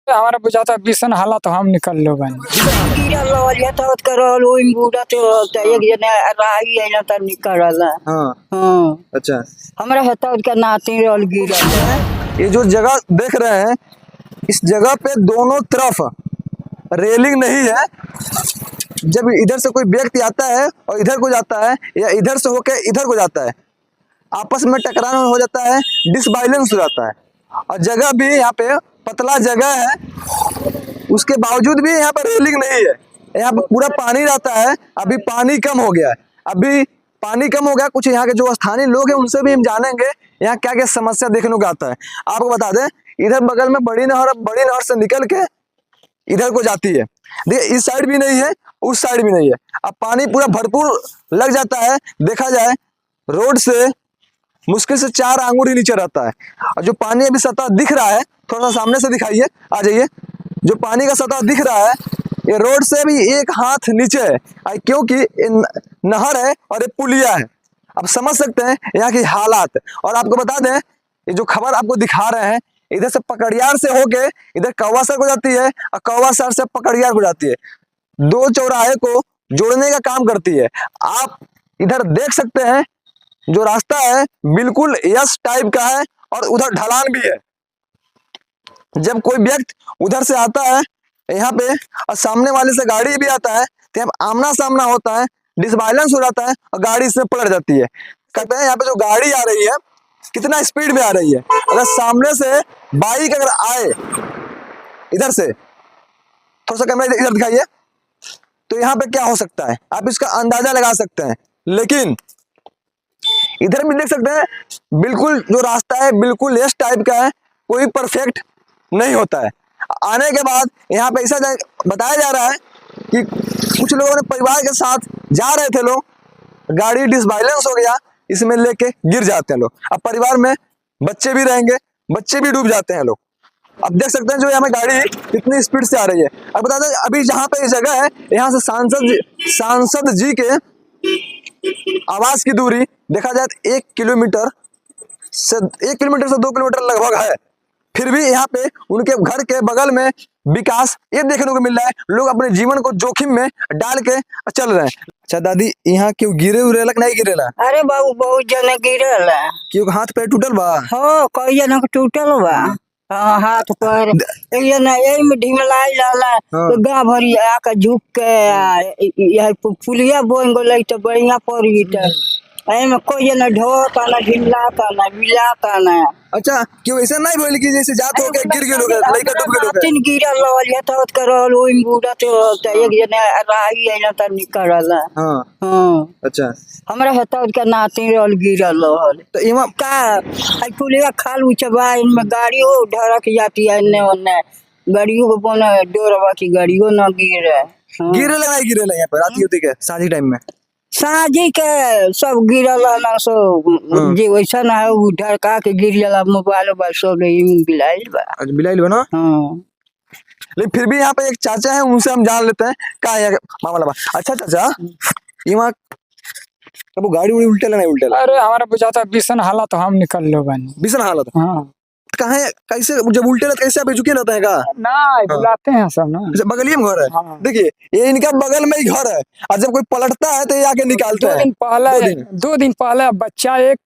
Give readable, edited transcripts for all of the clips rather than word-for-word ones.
हमारा बुझाता बिसन हाला तो हम निकल लो बनी। गिरल रहल यथावत करल ओहि बुढ़त रहल त एक जना राही आइला त निकलल। हाँ हाँ अच्छा। हमरा हतावत के नाते रहल गिरल। ये जो जगह देख रहे हैं, इस जगह पे दोनों तरफ रेलिंग नहीं है। जब इधर से कोई व्यक्ति आता है और इधर को जाता है या इधर से होकर इधर को जाता है, आपस में टकराना हो जाता है, डिसबैलेंस हो जाता है। और जगह भी यहाँ पे पतला जगह है, उसके बावजूद भी यहाँ पर रेलिंग नहीं है। यहाँ पे पूरा पानी रहता है। अभी पानी कम हो गया है, अभी पानी कम हो गया। कुछ यहाँ के जो स्थानीय लोग हैं उनसे भी हम जानेंगे यहाँ क्या क्या समस्या देखने को आता है। आपको बता दें, इधर बगल में बड़ी नहर से निकल के इधर को जाती है। देखिए इस साइड भी नहीं है, उस साइड भी नहीं है। अब पानी पूरा भरपूर लग जाता है। देखा जाए रोड से मुश्किल से 4 आंगुर ही नीचे रहता है। और जो पानी अभी सतह दिख रहा है, थोड़ा सा सामने से दिखाइए, आ जाइए। जो पानी का सतह दिख रहा है ये रोड से भी 1 हाथ नीचे है, क्योंकि ये नहर है और ये पुलिया है। अब समझ सकते हैं यहाँ की हालात। और आपको बता दें, ये जो खबर आपको दिखा रहे हैं, इधर से पकड़ियार से होके इधर कौवासर को जाती है और कौवासर से पकड़ियार को जाती है। 2 चौराहे को जोड़ने का काम करती है। आप इधर देख सकते हैं जो रास्ता है बिल्कुल यस टाइप का है और उधर ढलान भी है। जब कोई व्यक्ति उधर से आता है यहाँ पे और सामने वाले से गाड़ी भी आता है तो यहाँ आमना सामना होता है, डिसबैलेंस हो जाता है और गाड़ी इसमें पलट जाती है। कहते हैं यहाँ पे जो गाड़ी आ रही है कितना स्पीड में आ रही है। अगर सामने से बाइक अगर आए इधर से, थोड़ा सा कैमरा इधर दिखाइए, तो यहाँ पे क्या हो सकता है आप इसका अंदाजा लगा सकते हैं। लेकिन इधर भी देख सकते हैं बिल्कुल जो रास्ता है बिल्कुल एस टाइप का है, कोई परफेक्ट नहीं होता है। आने के बाद यहाँ पे ऐसा बताया जा रहा है कि कुछ लोगों ने परिवार के साथ जा रहे थे लोग, गाड़ी डिसबैलेंस हो गया, इसमें लेके गिर जाते हैं लोग। अब परिवार में बच्चे भी रहेंगे, बच्चे भी डूब जाते हैं लोग। अब देख सकते हैं जो यहाँ में गाड़ी कितनी स्पीड से आ रही है। अब बता दें अभी जहाँ पे जगह है यहाँ से सांसद जी के आवास की दूरी देखा जाए तो 1 किलोमीटर से 2 किलोमीटर लगभग है। फिर भी यहाँ पे उनके घर के बगल में विकास ये देखने को मिल रहा है। लोग अपने जीवन को जोखिम में डाल के चल रहे हैं। अच्छा दादी, यहाँ क्यों गिरे उरे लग नहीं गिरेला? अरे बाबू बहुत जना गिरल। क्यों हाथ पैर टूटल बा? हो कई जना के टूटल बा। हाँ हाथ पर एक जना यही में ढिमलाई लाला तो गाँव भरी आके झुक के यह पुलिया बोन गोले तो बढ़िया पड़ी तो में कोई जना ढोता ना ढिल्लाता ना मिलाता ना। अच्छा क्यों ऐसा नहीं बोल कि जैसे जात हो के गिर गेलो लइका डूब गेलो? तीन गिरल रहल यथावत करल ओहि बुढ़त रहल त एक जना राही आइला त निकलल। हां हां अच्छा। हमरा हतावत के नाते रहल गिरल रहल तो इमा का आई पुलिया खाल उचबा इनमें गाड़ियों ढरक जाती है ने ओने गाड़ियों को बना डोरवा की गाड़ियों न गिरे। गिरे लगा गिरे यहाँ पर रात होती के साझी टाइम में साझी के सब गिरल ना सो जे वैसा ना है उ ढरका के गिर जाला मोबाइल सब बिलाइल बा। अच्छा बिलाइल बा ना? हां लेकिन फिर भी यहाँ पे एक चाचा है उनसे हम जान लेते हैं का है मामला बा। अच्छा चाचा, इमा कब गाड़ी उड़ी उल्टे नहीं उल्टे? अरे हमारा बुझाता बिसन हाला तो हम निकल लो बनी। बिसन हालत? हाँ कहाँ है कैसे जब उल्टे रहते कैसे आप झुके रहते हैं का? ना बुलाते हैं सब ना। बगलिए में घर है? हाँ। देखिए ये इनका बगल में ही घर है और जब कोई पलटता है तो ये आके निकालते हैं। 2 दिन पहले बच्चा एक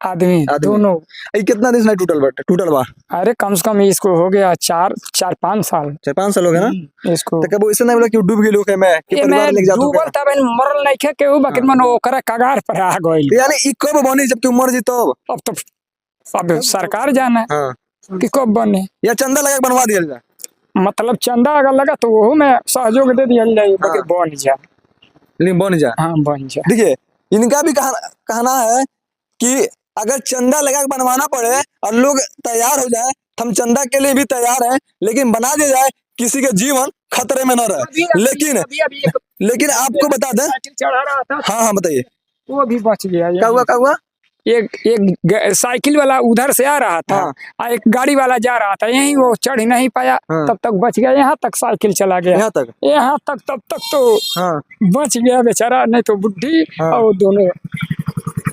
आदमी दोनों। कितना दिन से टूटल बा? अरे कम से कम इसको हो गया 4-5 साल। 4-5 साल हो गए ना इसको। तो कब ऐसा नहीं बोला कि डूब गेलो के मैं कि परिवार लेके जातो डूबल तब मरल नहीं खे केहू बाकी मन ओकरा कगार पर आ गइल। यानी ई कब बनी जब तू मर जी तब? अब तो अब सरकार जाने कि कब बने या चंदा लगा बनवा दिया जाए। मतलब चंदा अगर लगा तो वो में सहयोग दे दिया जाए बाकी बन जा। लेकिन बन जा। हाँ बन जा। देखिए इनका भी कहना है कि अगर चंदा लगा के बनवाना पड़े और लोग तैयार हो जाए, हम चंदा के लिए भी तैयार हैं, लेकिन बना दिया जाए किसी के जीवन खतरे में न रहे। लेकिन आपको बता दें, हाँ बताइए। वो भी बच गया। क्या हुआ? एक साइकिल वाला उधर से आ रहा था और एक गाड़ी वाला जा रहा था, यही वो चढ़ नहीं पाया तब तक बच गया। यहाँ तक साइकिल चला गया, यहाँ तक तब तक तो बच गया बेचारा, नहीं तो बुढ़ी और दोनों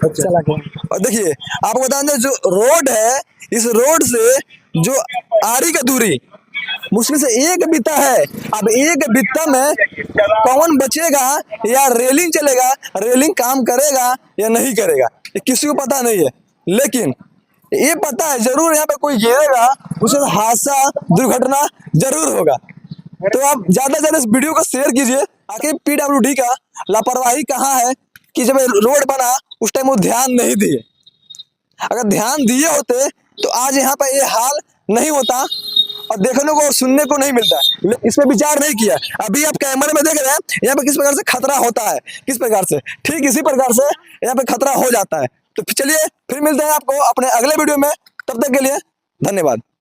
चला गया। और देखिए आपको बता दें जो रोड है इस रोड से जो आरी का दूरी मुश्किल से एक बित्ता है। अब एक बित्ता में कौन बचेगा या रेलिंग चलेगा, रेलिंग काम करेगा या नहीं करेगा, ये किसी को पता नहीं है। लेकिन ये पता है जरूर यहाँ पे कोई गिरेगा, उसे हादसा दुर्घटना जरूर होगा। तो आप ज्यादा से ज्यादा इस वीडियो को शेयर कीजिए। आखिर PWD का लापरवाही कहाँ है कि जब रोड बना उस टाइम वो ध्यान नहीं दिए। अगर ध्यान दिए होते तो आज यहाँ पर ये हाल नहीं होता और देखने को और सुनने को नहीं मिलता। इस पे विचार नहीं किया। अभी आप कैमरे में देख रहे हैं यहाँ पे किस प्रकार से खतरा होता है, किस प्रकार से, ठीक इसी प्रकार से यहाँ पे खतरा हो जाता है। तो चलिए फिर मिलते हैं आपको अपने अगले वीडियो में, तब तक के लिए धन्यवाद।